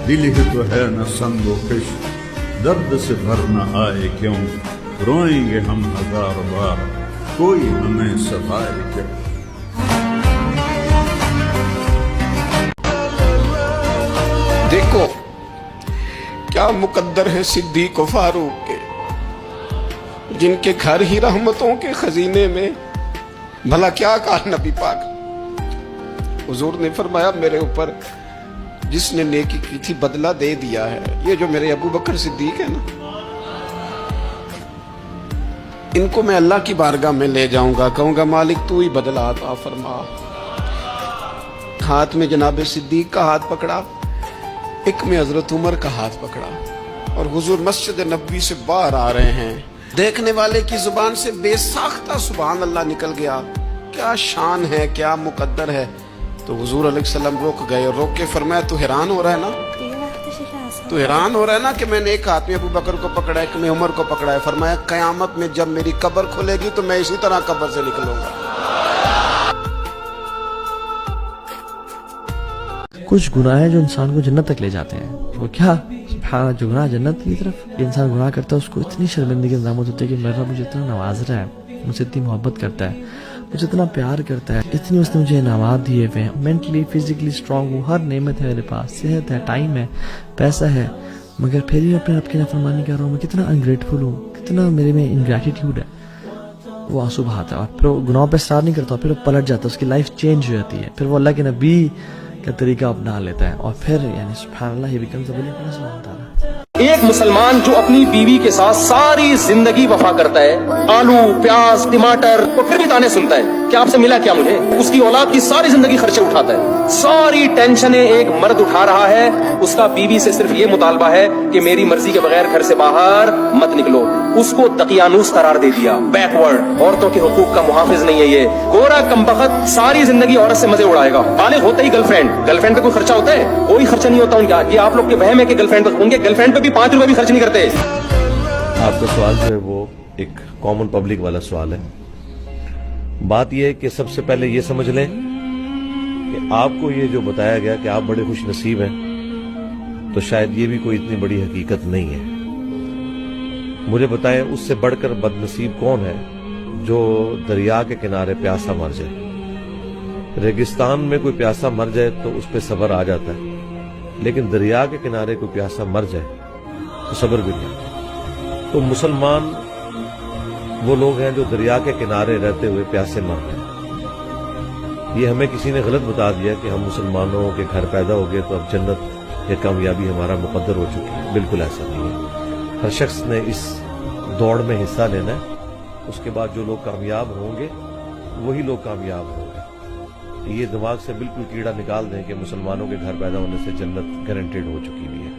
دل ہی تو ہے نہ سنگ و خش، درد سے بھر نہ آئے کیوں، روئیں گے ہم ہزار بار، کوئی ہمیں ستائے کیوں۔ دیکھو کیا مقدر ہے صدیق و فاروق کے، جن کے گھر ہی رحمتوں کے خزینے میں، بھلا کیا کہا نبی پاک۔ حضور نے فرمایا میرے اوپر جس نے نیکی کی تھی بدلہ دے دیا ہے۔ یہ جو میرے ابو بکر صدیق ہے نا، ان کو میں اللہ کی بارگاہ میں لے جاؤں گا، کہوں گا مالک تو ہی بدلہ عطا فرما۔ ہاتھ میں جناب صدیق کا ہاتھ پکڑا، ایک میں حضرت عمر کا ہاتھ پکڑا، اور حضور مسجد نبوی سے باہر آ رہے ہیں۔ دیکھنے والے کی زبان سے بے ساختہ سبحان اللہ نکل گیا۔ کیا شان ہے، کیا مقدر ہے۔ تو حضور علیہ السلام رک گئے، اور روک کے فرمایا تو حیران ہو رہا ہے نا، تو حیران ہو رہا ہے نا کہ میں نے ایک ہاتھ میں ابو بکر کو پکڑا ہے، ایک میں عمر کو پکڑا ہے۔ فرمایا قیامت میں جب میری قبر کھلے گی تو میں اسی طرح قبر سے نکلوں گا۔ کچھ گناہ ہیں جو انسان کو جنت تک لے جاتے ہیں۔ وہ کیا؟ سبحان، جو گناہ جنت کی طرف انسان گناہ کرتا ہے اس کو اتنی شرمندگی کی نعمت ہوتی ہے کہ میرا مجھے اتنا نواز رہا ہے، مجھ سے اتنی محبت کرتا ہے، مجھے اتنا پیار کرتا ہے، اتنی اس نے مجھے انعامات دیے ہوئے ہیں، مینٹلی فزیکلی اسٹرانگ ہوں، ہر نعمت ہے میرے پاس، صحت ہے، ٹائم ہے، پیسہ ہے، مگر پھر بھی اپنے رب کی نافرمانی کر رہا ہوں۔ میں کتنا انگریٹفل ہوں، کتنا میرے میں انگریٹیٹیوڈ ہے۔ وہ آنسو بہاتا ہے، اور پھر وہ گناہوں پہ اصرار نہیں کرتا، پھر وہ پلٹ جاتا ہے، اس کی لائف چینج ہو جاتی ہے، پھر وہ اللہ کے نبی کا طریقہ اپنا لیتا ہے، اور پھر یعنی سبحان اللہ ہی بیکمز اے بلیور سبحان اللہ۔ ایک مسلمان جو اپنی بیوی کے ساتھ ساری زندگی وفا کرتا ہے، آلو پیاز ٹماٹر، اور پھر بھی تانے سنتا ہے کہ آپ سے ملا کیا مجھے، اس کی اولاد کی ساری زندگی خرچے اٹھاتا ہے، ساری ٹینشنیں ایک مرد اٹھا رہا ہے، اس کا بیوی سے صرف یہ مطالبہ ہے کہ میری مرضی کے بغیر گھر سے باہر مت نکلو۔ اس کو دقیانوس قرار دے دیا، بیکورڈ، عورتوں کے حقوق کا محافظ نہیں ہے یہ گورا کمبخت، ساری زندگی عورت سے مزے اڑائے گا۔ بالغ ہوتا ہی گرل فرینڈ پہ کوئی خرچہ ہوتا ہے؟ کوئی خرچہ نہیں ہوتا ان کا۔ یہ آپ لوگ کے وہم ہے کہ گرل فرینڈ ان کے گرل فرینڈ پہ بھی 5 روپے بھی خرچ نہیں کرتے۔ آپ کا سوال جو ہے وہ ایک کامن پبلک والا سوال ہے۔ بات یہ ہے کہ سب سے پہلے یہ سمجھ لیں کہ آپ کو یہ جو بتایا گیا کہ آپ بڑے خوش نصیب ہیں، تو شاید یہ بھی کوئی اتنی بڑی حقیقت نہیں ہے۔ مجھے بتائیں اس سے بڑھ کر بد نصیب کون ہے جو دریا کے کنارے پیاسا مر جائے۔ ریگستان میں کوئی پیاسا مر جائے تو اس پہ صبر آ جاتا ہے، لیکن دریا کے کنارے کوئی پیاسا مر جائے تو صبر بھی نہیں آتا۔ تو مسلمان وہ لوگ ہیں جو دریا کے کنارے رہتے ہوئے پیاسے مر رہے ہیں۔ یہ ہمیں کسی نے غلط بتا دیا کہ ہم مسلمانوں کے گھر پیدا ہو گئے تو اب جنت یا کامیابی ہمارا مقدر ہو چکی ہے۔ بالکل ایسا نہیں ہے۔ ہر شخص نے اس دوڑ میں حصہ لینا ہے، اس کے بعد جو لوگ کامیاب ہوں گے وہی لوگ کامیاب ہوں گے۔ یہ دماغ سے بالکل کیڑا نکال دیں کہ مسلمانوں کے گھر پیدا ہونے سے جنت گارنٹیڈ ہو چکی بھی ہے۔